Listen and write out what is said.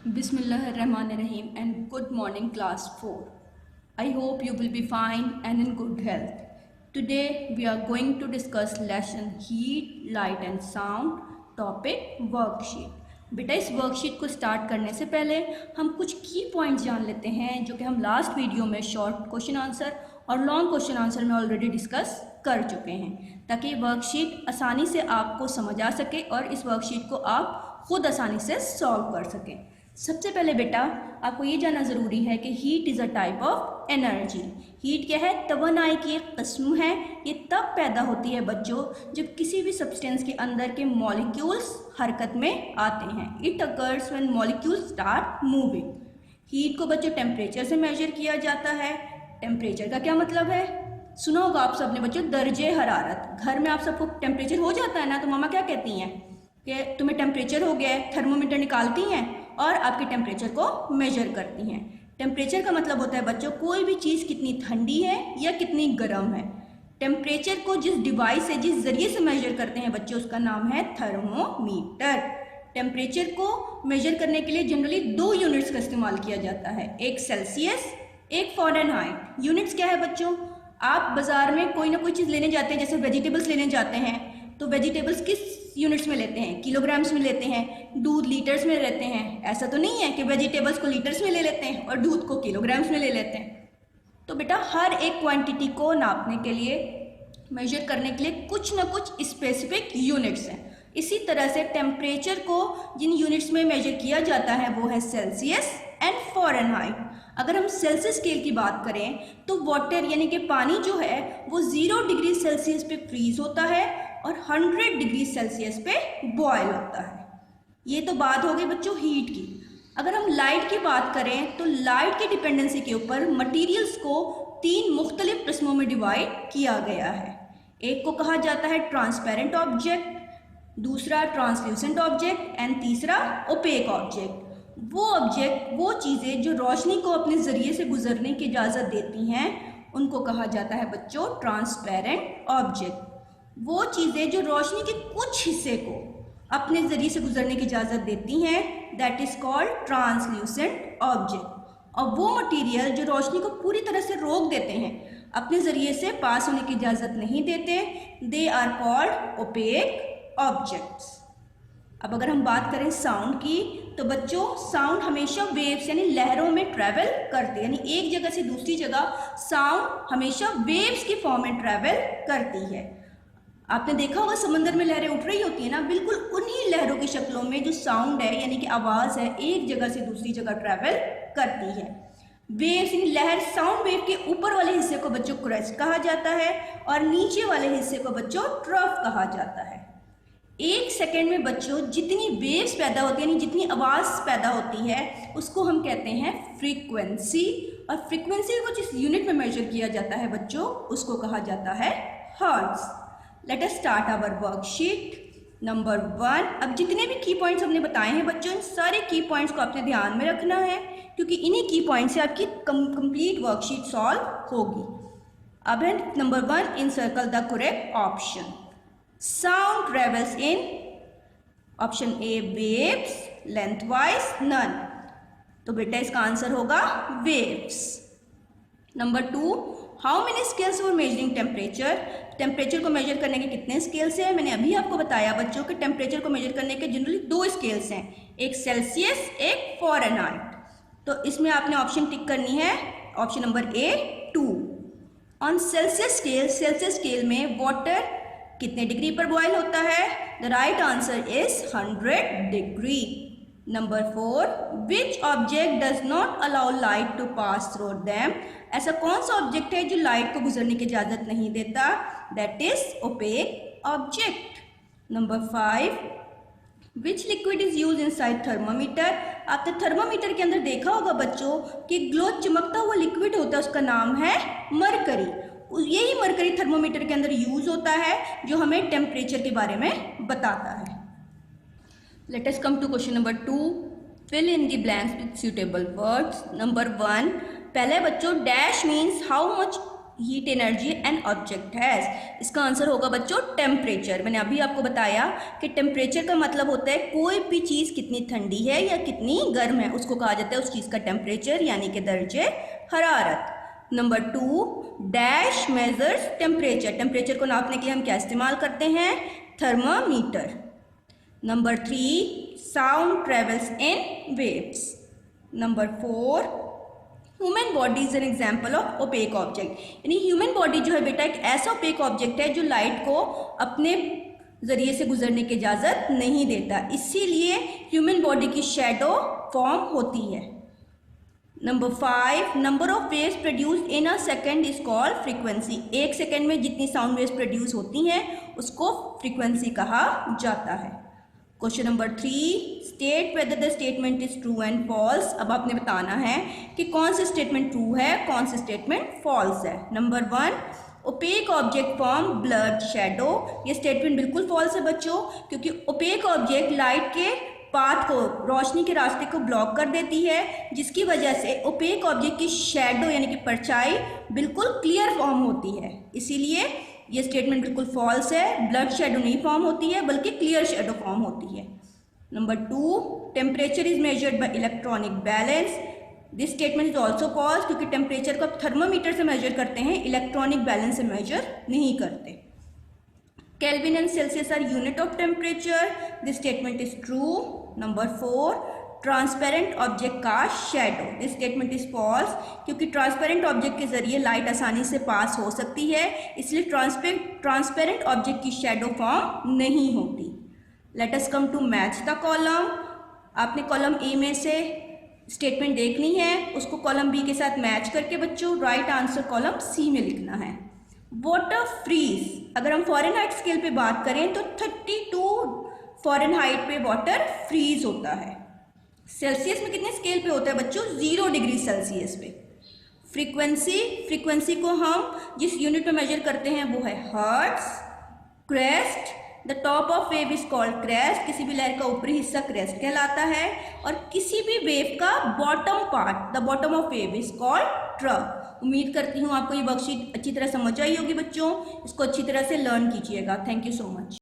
Bismillahirrahmanirrahim and good morning class 4. I hope you will be fine and in good health. Today we are going to discuss lesson heat, light and sound topic worksheet. बेटा इस worksheet को start करने से पहले हम कुछ की points जान लेते हैं जो कि हम लास्ट वीडियो में शॉर्ट क्वेश्चन आंसर और लॉन्ग क्वेश्चन आंसर में ऑलरेडी डिस्कस कर चुके हैं, ताकि वर्कशीट आसानी से आपको समझ आ सके और इस वर्कशीट को आप खुद आसानी से सॉल्व कर सकें। सबसे पहले बेटा आपको ये जानना ज़रूरी है कि heat is a type of energy. Heat क्या है? तवानाई की एक किस्म है। ये तब पैदा होती है बच्चों जब किसी भी सब्सटेंस के अंदर के मॉलिक्यूल्स हरकत में आते हैं। It occurs when molecules start moving. Heat को बच्चों टेम्परेचर से मेजर किया जाता है। टेम्परेचर का क्या मतलब है? सुना होगा आप सबने बच्चों, दर्जे हरारत। घर में आप सबको टेम्परेचर हो जाता है ना, तो मामा क्या कहती हैं कि तुम्हें टेम्परेचर हो गया है, थर्मोमीटर निकालती हैं और आपके टेम्परेचर को मेजर करती हैं। टेम्परेचर का मतलब होता है बच्चों कोई भी चीज़ कितनी ठंडी है या कितनी गर्म है। टेम्परेचर को जिस डिवाइस से, जिस ज़रिए से मेजर करते हैं बच्चों, उसका नाम है थर्मोमीटर। टेम्परेचर को मेजर करने के लिए जनरली 2 यूनिट्स का इस्तेमाल किया जाता है, एक सेल्सियस, एक फ़ारेनहाइट। यूनिट्स क्या है बच्चों? आप बाज़ार में कोई ना कोई चीज़ लेने जाते हैं, जैसे वेजिटेबल्स लेने जाते हैं, तो वेजिटेबल्स किस यूनिट्स में लेते हैं? किलोग्राम्स में लेते हैं। दूध लीटर्स में लेते हैं। ऐसा तो नहीं है कि वेजिटेबल्स को लीटर्स में ले लेते हैं और दूध को किलोग्राम्स में ले लेते हैं। तो बेटा हर एक क्वांटिटी को नापने के लिए, मेजर करने के लिए कुछ ना कुछ स्पेसिफिक यूनिट्स हैं। इसी तरह से टेम्परेचर को जिन यूनिट्स में मेजर किया जाता है वो है सेल्सियस एंड फ़ारेनहाइट। अगर हम सेल्सियस स्केल की बात करें तो वाटर यानी कि पानी जो है वो 0 डिग्री सेल्सियस पे फ्रीज होता है और 100 डिग्री सेल्सियस पे बॉयल होता है। ये तो बात हो गई बच्चों हीट की। अगर हम लाइट की बात करें तो लाइट की डिपेंडेंसी के ऊपर मटेरियल्स को 3 मुख्तलिफ किस्मों में डिवाइड किया गया है। एक को कहा जाता है ट्रांसपेरेंट ऑब्जेक्ट, दूसरा ट्रांसल्यूसेंट ऑब्जेक्ट एंड तीसरा ओपेक ऑब्जेक्ट। वो ऑब्जेक्ट, वो चीज़ें जो रोशनी को अपने ज़रिए से गुजरने की इजाज़त देती हैं, उनको कहा जाता है बच्चों ट्रांसपेरेंट ऑब्जेक्ट। वो चीज़ें जो रोशनी के कुछ हिस्से को अपने ज़रिए से गुजरने की इजाज़त देती हैं, that is called translucent object. और वो मटेरियल जो रोशनी को पूरी तरह से रोक देते हैं, अपने ज़रिए से पास होने की इजाज़त नहीं देते, they are called opaque objects. अब अगर हम बात करें साउंड की तो बच्चों साउंड हमेशा वेव्स यानी लहरों में ट्रैवल करती है, यानी एक जगह से दूसरी जगह साउंड हमेशा वेव्स की फॉर्म में ट्रैवल करती है। आपने देखा होगा समंदर में लहरें उठ रही होती है ना, बिल्कुल उन्हीं लहरों की शक्लों में जो साउंड है यानी कि आवाज़ है एक जगह से दूसरी जगह ट्रैवल करती है। वेव्स यानी लहर, साउंड वेव के ऊपर वाले हिस्से को बच्चों क्रेस्ट कहा जाता है और नीचे वाले हिस्से को बच्चों ट्रफ कहा जाता है। 1 सेकेंड में बच्चों जितनी वेव्स पैदा होती है यानी जितनी आवाज़ पैदा होती है उसको हम कहते हैं फ्रीक्वेंसी। और फ्रीक्वेंसी को जिस यूनिट में मेजर किया जाता है बच्चों उसको कहा जाता है hertz. Let us start our worksheet number 1। अब जितने भी की पॉइंट्स हमने बताए हैं बच्चों, इन सारे की पॉइंट्स को आपने ध्यान में रखना है, क्योंकि इन्हीं की पॉइंट्स से आपकी कंप्लीट वर्कशीट सॉल्व होगी। अब है number 1, encircle the correct option. Sound travels in option A waves, lengthwise none. तो बेटा इसका आंसर होगा waves. Number 2, how many scales for measuring temperature. Temperature को मेजर करने के कितने स्केल्स हैं? मैंने अभी आपको बताया बच्चों कि टेम्परेचर को मेजर करने के जनरली 2 स्केल्स हैं, एक सेल्सियस, एक फ़ारेनहाइट। तो इसमें आपने ऑप्शन टिक करनी है, option number A 2। On Celsius scale, Celsius scale में वाटर कितने डिग्री पर बॉयल होता है? The right answer is 100 degree. Number 4, which object does not allow light to pass through them. ऐसा कौन सा ऑब्जेक्ट है जो लाइट को गुजरने की इजाज़त नहीं देता? That is opaque object. Number 5, which liquid is use inside thermometer. आपने थर्मामीटर के अंदर देखा होगा बच्चों कि ग्लो चमकता हुआ लिक्विड होता है, उसका नाम है मरकरी। यही मरकरी थर्मोमीटर के अंदर यूज होता है जो हमें टेम्परेचर के बारे में बताता है। Let us come to question number 2, fill in the blanks with suitable words. Number 1, पहले बच्चों dash means how much heat energy an object has. इसका आंसर होगा बच्चों टेम्परेचर। मैंने अभी आपको बताया कि टेम्परेचर का मतलब होता है कोई भी चीज़ कितनी ठंडी है या कितनी गर्म है, उसको कहा जाता है उस चीज़ का टेम्परेचर यानी कि दर्जे हरारत। Number 2, dash measures temperature. Temperature को नापने के लिए हम क्या इस्तेमाल करते हैं? Thermometer. Number 3, sound travels in waves. Number 4, human body is an example of opaque object. यानी ह्यूमन बॉडी जो है बेटा एक ऐसा ओपेक ऑब्जेक्ट है जो लाइट को अपने जरिए से गुजरने की इजाज़त नहीं देता, इसीलिए ह्यूमन बॉडी की शैडो फॉर्म होती है। Number 5, number of waves produce in a second is called frequency. एक सेकेंड में जितनी साउंड वेव्स प्रोड्यूस होती हैं उसको फ्रीक्वेंसी कहा जाता है। Question number 3, state whether the statement is true and false. अब आपने बताना है कि कौन सी स्टेटमेंट ट्रू है, कौन सी स्टेटमेंट फॉल्स है। Number 1, opaque object form blurred shadow. ये स्टेटमेंट बिल्कुल फॉल्स है बच्चों, क्योंकि ओपेक ऑब्जेक्ट लाइट के पाथ को, रोशनी के रास्ते को ब्लॉक कर देती है, जिसकी वजह से ओपेक ऑब्जेक्ट की शैडो यानी कि परछाई बिल्कुल क्लियर फॉर्म होती है, इसीलिए ये स्टेटमेंट बिल्कुल फॉल्स है। ब्लड शैडो नहीं फॉर्म होती है बल्कि क्लियर शैडो फॉर्म होती है। Number 2, temperature is measured by electronic balance. This statement is also false, क्योंकि टेम्परेचर को थर्मोमीटर से मेजर करते हैं, इलेक्ट्रॉनिक बैलेंस से मेजर नहीं करते। Kelvin and Celsius are unit of temperature. This statement is true. Number 4, transparent object का shadow. This statement is false, क्योंकि ट्रांसपेरेंट ऑब्जेक्ट के जरिए लाइट आसानी से पास हो सकती है, इसलिए ट्रांसपेरेंट ऑब्जेक्ट की शेडो फॉर्म नहीं होती। Let us come to match the column. आपने कॉलम ए में से स्टेटमेंट देखनी है, उसको कॉलम बी के साथ मैच करके बच्चों राइट आंसर कॉलम सी में लिखना है। वाटर फ्रीज, अगर हम फ़ारेनहाइट स्केल पे बात करें तो 32 फ़ारेनहाइट पे वाटर फ्रीज होता है। सेल्सियस में कितने स्केल पे होता है बच्चों? 0 डिग्री सेल्सियस पे। फ्रीक्वेंसी को हम जिस यूनिट में मेजर करते हैं वो है hertz. Crest, the top of wave is called crest. किसी भी लहर का ऊपरी हिस्सा क्रेस्ट कहलाता है, और किसी भी वेव का bottom part, the bottom of wave is called trough. उम्मीद करती हूँ आपको ये वर्कशीट अच्छी तरह समझ आई होगी बच्चों, इसको अच्छी तरह से लर्न कीजिएगा। Thank you so much.